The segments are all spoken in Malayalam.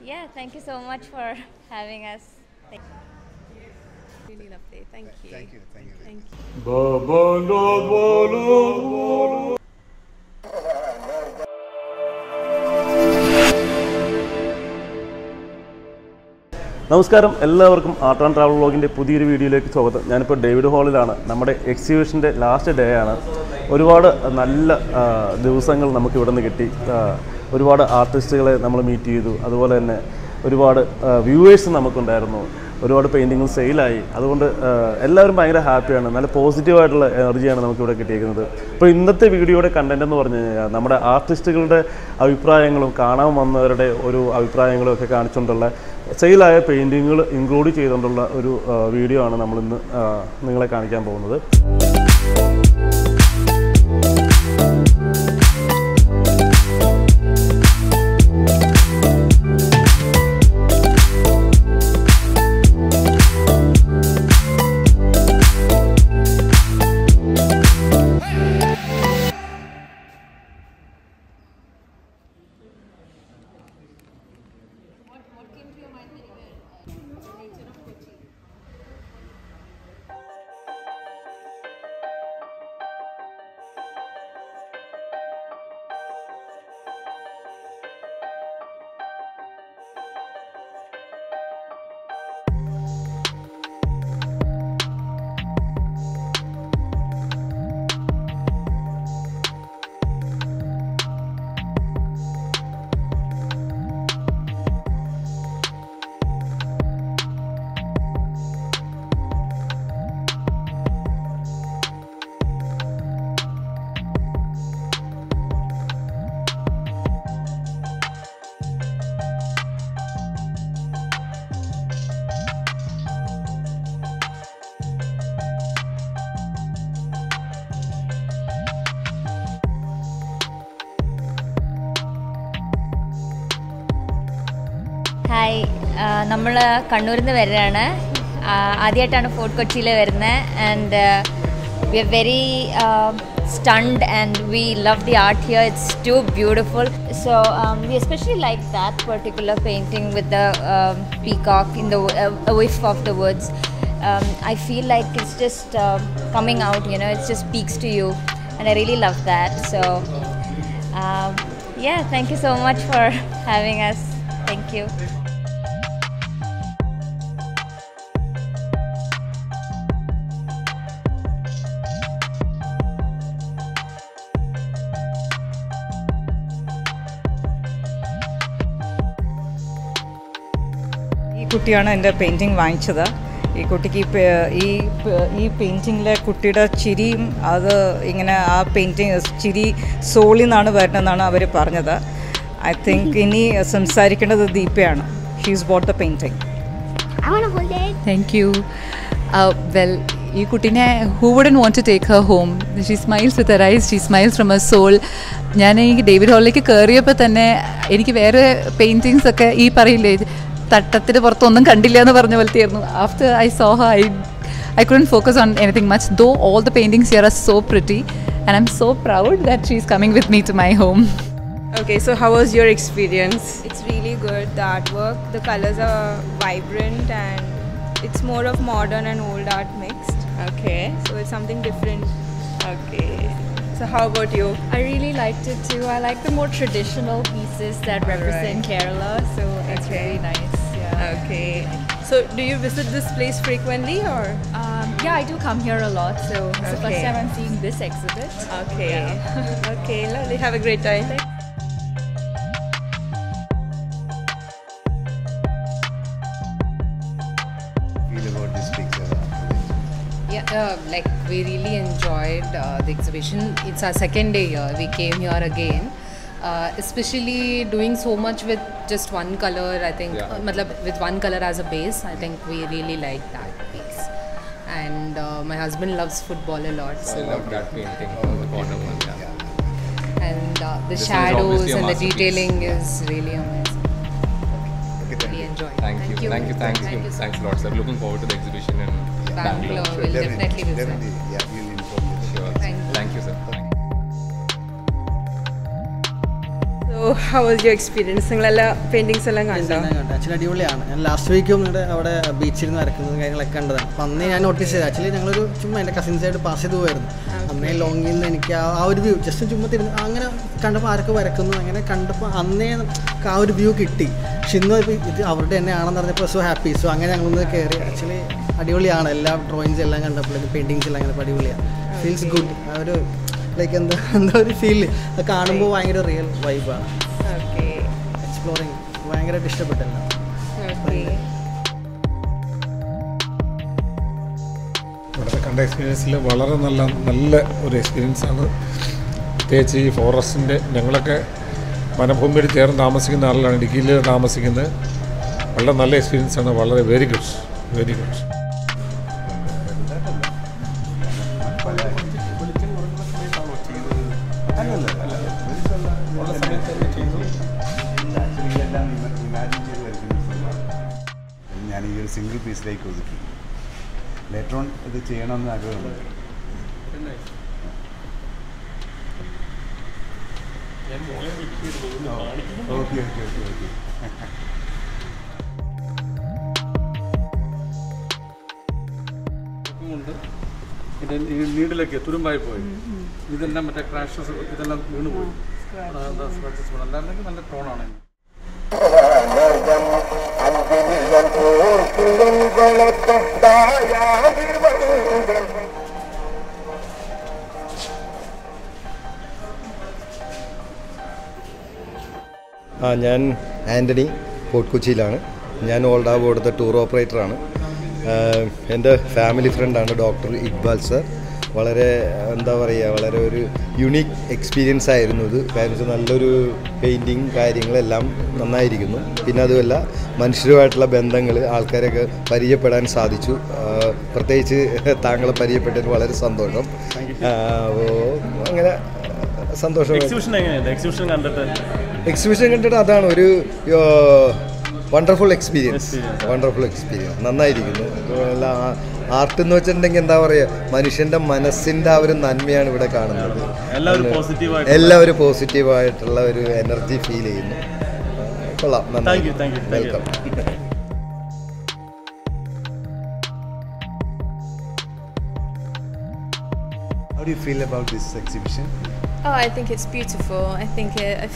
Yeah, thank you so much for having us. Really lovely. Thank you. Thank you. Thank you. നമസ്കാരം എല്ലാവർക്കും ആർട്ട് ആൻഡ് ട്രാവൽ വ്ളോഗിൻ്റെ പുതിയൊരു വീഡിയോയിലേക്ക് സ്വാഗതം. ഞാനിപ്പോൾ ഡേവിഡ് ഹാളിലാണ്. നമ്മുടെ എക്സിബിഷൻ്റെ ലാസ്റ്റ് ഡേ ആണ്. ഒരുപാട് നല്ല ദിവസങ്ങൾ നമുക്ക് ഇവിടെ നിന്ന് കിട്ടി. ഒരുപാട് ആർട്ടിസ്റ്റുകളെ നമ്മൾ മീറ്റ് ചെയ്തു. അതുപോലെ തന്നെ ഒരുപാട് വ്യൂവേഴ്സ് നമുക്കുണ്ടായിരുന്നു. ഒരുപാട് പെയിൻറ്റിങ്ങും സെയിലായി. അതുകൊണ്ട് എല്ലാവരും ഭയങ്കര ഹാപ്പിയാണ്. നല്ല പോസിറ്റീവായിട്ടുള്ള എനർജിയാണ് നമുക്കിവിടെ കിട്ടിയിരിക്കുന്നത്. അപ്പോൾ ഇന്നത്തെ വീഡിയോയുടെ കണ്ടൻറ്റ് എന്ന് പറഞ്ഞു കഴിഞ്ഞാൽ നമ്മുടെ ആർട്ടിസ്റ്റുകളുടെ അഭിപ്രായങ്ങളും കാണാൻ വന്നവരുടെ ഒരു അഭിപ്രായങ്ങളും ഒക്കെ കാണിച്ചുകൊണ്ടുള്ള സെയിലായ പെയിൻറ്റിങ്ങുകൾ ഇൻക്ലൂഡ് ചെയ്തുകൊണ്ടുള്ള ഒരു വീഡിയോ ആണ് നമ്മളിന്ന് നിങ്ങളെ കാണിക്കാൻ പോകുന്നത്. ഹായ്, നമ്മൾ കണ്ണൂരിൽ നിന്ന് വരികയാണ്. ആദ്യമായിട്ടാണ് ഫോർട്ട് കൊച്ചിയിൽ വരുന്നത്. And we are very stunned and we love the art here. It's too beautiful. So we especially like that particular painting with the peacock in the a whiff of the woods. I feel like it's just coming out, you know, it just speaks to you, and I really love that. So yeah, thank you so much for having us. Thank you. ഈ കുട്ടിയാണ് എൻ്റെ പെയിൻറ്റിങ് വാങ്ങിച്ചത്. ഈ കുട്ടിക്ക് ഈ പെയിൻറ്റിങ്ങിലെ കുട്ടിയുടെ ചിരിയും അത് ഇങ്ങനെ ആ പെയിൻറ്റിങ് ചിരി സോളിൽ നിന്നാണ് വരുന്നതെന്നാണ് അവർ പറഞ്ഞത്. ഐ തിങ്ക് ഇനി സംസാരിക്കേണ്ടത് ദീപയാണ്. She's bought the painting. Thank you. Well, ഈ കുട്ടീനെ who wouldn't want to take her home? She smiles with her eyes, she smiles from her soul. ഞാൻ ഈ ഡേവിഡ് ഹാളിലേക്ക് കയറിയപ്പോൾ തന്നെ എനിക്ക് വേറെ പെയിൻറ്റിങ്സ് ഒക്കെ ഈ പറയില്ലേ തട്ടത്തിന് പുറത്തൊന്നും കണ്ടില്ല എന്ന് പറഞ്ഞ പോലത്തെയായിരുന്നു. After I saw her I couldn't focus on anything much, though all the paintings here are so pretty, and I'm so proud that she's coming with me to my home. Okay, so how was your experience? It's really good. The artwork, the colors are vibrant, and it's more of modern and old art mixed. Okay. So it's something different. Okay. So how about you? I really liked it too. I like the more traditional pieces that represent Kerala, so it's really nice. Yeah. Okay. So do you visit this place frequently or? Yeah, I do come here a lot, so it's the first Okay. time I'm seeing this exhibit. Okay. Yeah. Okay, lovely. Have a great time. Feel about this picture? Yeah, like we really enjoyed the exhibition. It's our second day here. We came here again. Especially doing so much with just one color, I think, matlab, with one color as a base, I think we really like that piece. And my husband loves football a lot. So I love that painting, the bottom one. Yeah. And the This shadows is and the masterpiece. detailing is really amazing. Okay, Really enjoyed. Thank you. Thank you. Thank you so Thanks a lot, sir. Looking forward to the exhibition in Bangalore. Sure, We'll definitely visit. Definitely, yeah, we'll inform you. Sure. Thank you. Thank you, sir. So how was your experience? നിങ്ങളെല്ലാ പെയിന്റിങ്സ് എല്ലാം കണ്ടോ? ആക്ച്വലി അടിപൊളിയാണ്. ഞാൻ ലാസ്റ്റ് വീക്കും അവിടെ ബീച്ചിൽ നിന്ന് വരക്കുന്നതും കാര്യങ്ങളൊക്കെ കണ്ടതാണ്. അപ്പം അന്നേ ഞാൻ നോട്ടീസ് ചെയ്തത്. ആക്ച്വലി ഞങ്ങളൊരു ചുമ്മാ എൻ്റെ കസിൻസായിട്ട് പാസ് ചെയ്ത് പോയായിരുന്നു. അന്നേ ലോങ്ങിൽ നിന്ന് എനിക്ക് ആ ഒരു വ്യൂ ജസ്റ്റ് ചുമ്മാ തിരുന്ന് അങ്ങനെ കണ്ടപ്പോൾ ആരൊക്കെ വരക്കുന്നു അങ്ങനെ കണ്ടപ്പോൾ അന്നേ ആ ഒരു വ്യൂ കിട്ടി. പക്ഷെ ഇന്ന് ഇത് അവരുടെ തന്നെ ആണെന്ന് പറഞ്ഞപ്പോൾ സോ ഹാപ്പി. സോ അങ്ങനെ ഞങ്ങളൊന്ന് കയറി. ആക്ച്വലി അടിപൊളിയാണ്. എല്ലാ ഡ്രോയിങ്സ് എല്ലാം കണ്ടപ്പോഴേക്കും പെയിൻറ്റിങ്സ് എല്ലാം അങ്ങനെ അടിപൊളിയാണ്. Feels good. ആ ഒരു ലൈക്ക് എന്താ ഒരു ഫീല് അത് കാണുമ്പോൾ ഭയങ്കര റിയൽ വൈബാണ്. എക്സ്പ്ലോറിങ് ഭയങ്കരമായിട്ട് ഇഷ്ടപ്പെട്ടല്ല. ഇവിടുത്തെ കണ്ട എക്സ്പീരിയൻസിൽ വളരെ നല്ല ഒരു എക്സ്പീരിയൻസാണ്. പ്രത്യേകിച്ച് ഈ ഫോറസ്റ്റിൻ്റെ ഞങ്ങളൊക്കെ വനഭൂമിയോട് ചേർന്ന് താമസിക്കുന്ന ആളുകളാണ്. ഇടുക്കിയിൽ താമസിക്കുന്നത്. വളരെ നല്ല എക്സ്പീരിയൻസാണ്. വളരെ വെരി ഗുഡ്. ഞാൻ ഈ ഒരു സിംഗിൾ പീസിലേക്ക് ഒതുക്കി. ലേറ്റർ ഓൺ ഇത് ചെയ്യണമെന്ന് ആഗ്രഹമുണ്ട്. ഓക്കെ. ഈ നീഡിലൊക്കെ തുരുമ്പായി പോയി. ഇതെല്ലാം മറ്റേ ക്രാഷസ് ഇതെല്ലാം വീണുപോയി. അല്ലാതെ നല്ല ടോണാണ്. ഞാൻ ആൻ്റണി, ഫോർട്ട് കൊച്ചിയിലാണ്. ഞാൻ ഓൾഡ് അവിടുത്തെ ടൂർ ഓപ്പറേറ്ററാണ്. എൻ്റെ ഫാമിലി ഫ്രണ്ടാണ് ഡോക്ടർ ഇക്ബാൽ സർ. വളരെ എന്താ പറയുക, വളരെ ഒരു യുണീക്ക് എക്സ്പീരിയൻസ് ആയിരുന്നു ഇത്. കാരണം നല്ലൊരു പെയിൻറ്റിങ് കാര്യങ്ങളെല്ലാം നന്നായിരിക്കുന്നു. പിന്നെ അതുമല്ല മനുഷ്യരുമായിട്ടുള്ള ബന്ധങ്ങൾ ആൾക്കാരെയൊക്കെ പരിചയപ്പെടാൻ സാധിച്ചു. പ്രത്യേകിച്ച് താങ്കളെ പരിചയപ്പെട്ടതിന് വളരെ സന്തോഷം. അങ്ങനെ സന്തോഷം. എക്സിബിഷൻ കണ്ടിട്ട് അതാണ് ഒരു വണ്ടർഫുൾ എക്സ്പീരിയൻസ്. നന്നായിരിക്കുന്നു. ആർട്ട് എന്ന് വെച്ചിട്ടുണ്ടെങ്കിൽ എന്താ പറയുക, മനുഷ്യൻ്റെ മനസ്സിൻ്റെ ആ ഒരു നന്മയാണ് ഇവിടെ കാണുന്നത്. എല്ലാവരും പോസിറ്റീവായിട്ടുള്ള ഒരു എനർജി ഫീൽ ചെയ്യുന്നു. കൊള്ളാം. നന്നായി. Welcome. How do you feel about this exhibition? Oh, I think it's beautiful. I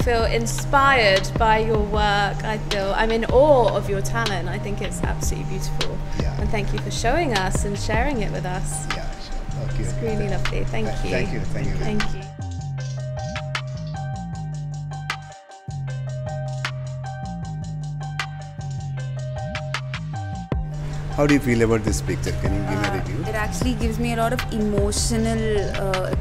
feel inspired by your work. I'm in awe of your talent. I think it's absolutely beautiful. Yeah. And thank you for showing us and sharing it with us. Yeah, sure. Okay. It's really lovely. Thank you. Thank you. How do you feel about this picture? Can you give me a review? It actually gives me a lot of emotional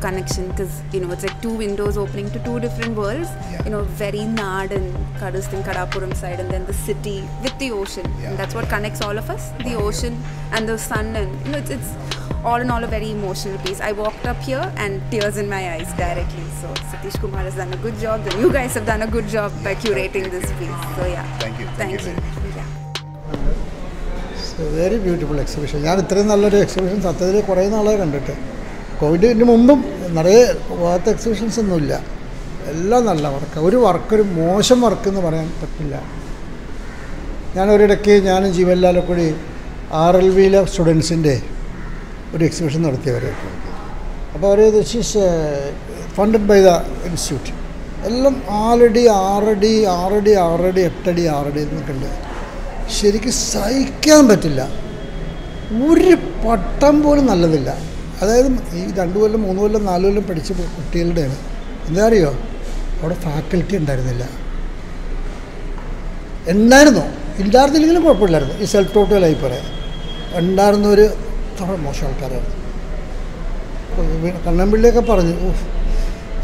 connection because it's like two windows opening to two different worlds. Yeah. Very Nadan, Kadustin, Kadapuram side, and then the city with the ocean. Yeah. And that's what connects all of us, the ocean and the sun, and it's all in all a very emotional piece. I walked up here and tears in my eyes directly. So Satish Kumar has done a good job. Then you guys have done a good job by curating this piece. So yeah. Thank you. Very beautiful exhibition. ഞാൻ ഇത്രയും നല്ലൊരു എക്സിബിഷൻ സത്യത്തിൽ കുറേ നാളായി കണ്ടിട്ട്. കോവിഡിന് മുമ്പും നിറയെ പോകാത്ത എക്സിബിഷൻസ് ഒന്നുമില്ല. എല്ലാം നല്ല വർക്ക്. ഒരു മോശം വർക്ക് എന്ന് പറയാൻ പറ്റില്ല. ഞാനൊരിടയ്ക്ക് ഞാനും ജീവൻലാലും കൂടി RLVയിലെ സ്റ്റുഡൻസിൻ്റെ ഒരു എക്സിബിഷൻ നടത്തിയവർ. അപ്പോൾ അവർ this is funded by the institute. എല്ലാം 4 അടി 6 അടി 6 അടി 6 അടി 8 അടി 6 അടി എന്നൊക്കെ ഉണ്ട്. ശരിക്കും സഹിക്കാൻ പറ്റില്ല. ഒരു പട്ടം പോലും നല്ലതില്ല. അതായത് ഈ 2 കൊല്ലം 3 കൊല്ലം 4 കൊല്ലം പഠിച്ച കുട്ടികളുടെയാണ്. എന്താ അറിയോ, അവിടെ ഫാക്കൽറ്റി ഉണ്ടായിരുന്നില്ല. ഇല്ലായിരുന്നില്ലെങ്കിലും കുഴപ്പമില്ലായിരുന്നു. ഈ സെൽഫ് ടോട്ടലായി പറയാം. ഉണ്ടായിരുന്നവർ വളരെ മോശം ആൾക്കാരായിരുന്നു. കണ്ണൻപിള്ളിയൊക്കെ പറഞ്ഞു,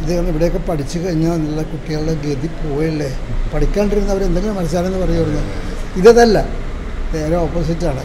ഇത് ഇവിടെയൊക്കെ പഠിച്ചു കഴിഞ്ഞാൽ നല്ല കുട്ടികളുടെ ഗതി പോയല്ലേ, പഠിക്കാണ്ടിരുന്നവർ എന്തെങ്കിലും മനസ്സിലാണെന്ന് പറയുമായിരുന്നു. ഇതല്ല, നേരെ ഓപ്പോസിറ്റാണ്.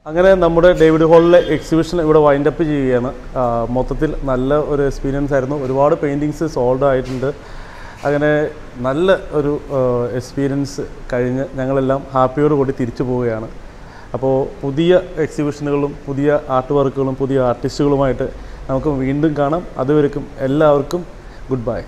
അങ്ങനെ നമ്മുടെ ഡേവിഡ് ഹാളിലെ എക്സിബിഷൻ ഇവിടെ വൈൻഡപ്പ് ചെയ്യുകയാണ്. മൊത്തത്തിൽ നല്ല ഒരു എക്സ്പീരിയൻസ് ആയിരുന്നു. ഒരുപാട് പെയിൻറ്റിങ്സ് സോൾഡ് ആയിട്ടുണ്ട്. അങ്ങനെ നല്ല ഒരു എക്സ്പീരിയൻസ് കഴിഞ്ഞ് ഞങ്ങളെല്ലാം ഹാപ്പിയോടുകൂടി തിരിച്ചു പോവുകയാണ്. അപ്പോൾ പുതിയ എക്സിബിഷനുകളും പുതിയ ആർട്ട് വർക്കുകളും പുതിയ ആർട്ടിസ്റ്റുകളുമായിട്ട് നമുക്ക് വീണ്ടും കാണാം. അതുവരെക്കും എല്ലാവർക്കും ഗുഡ് ബൈ.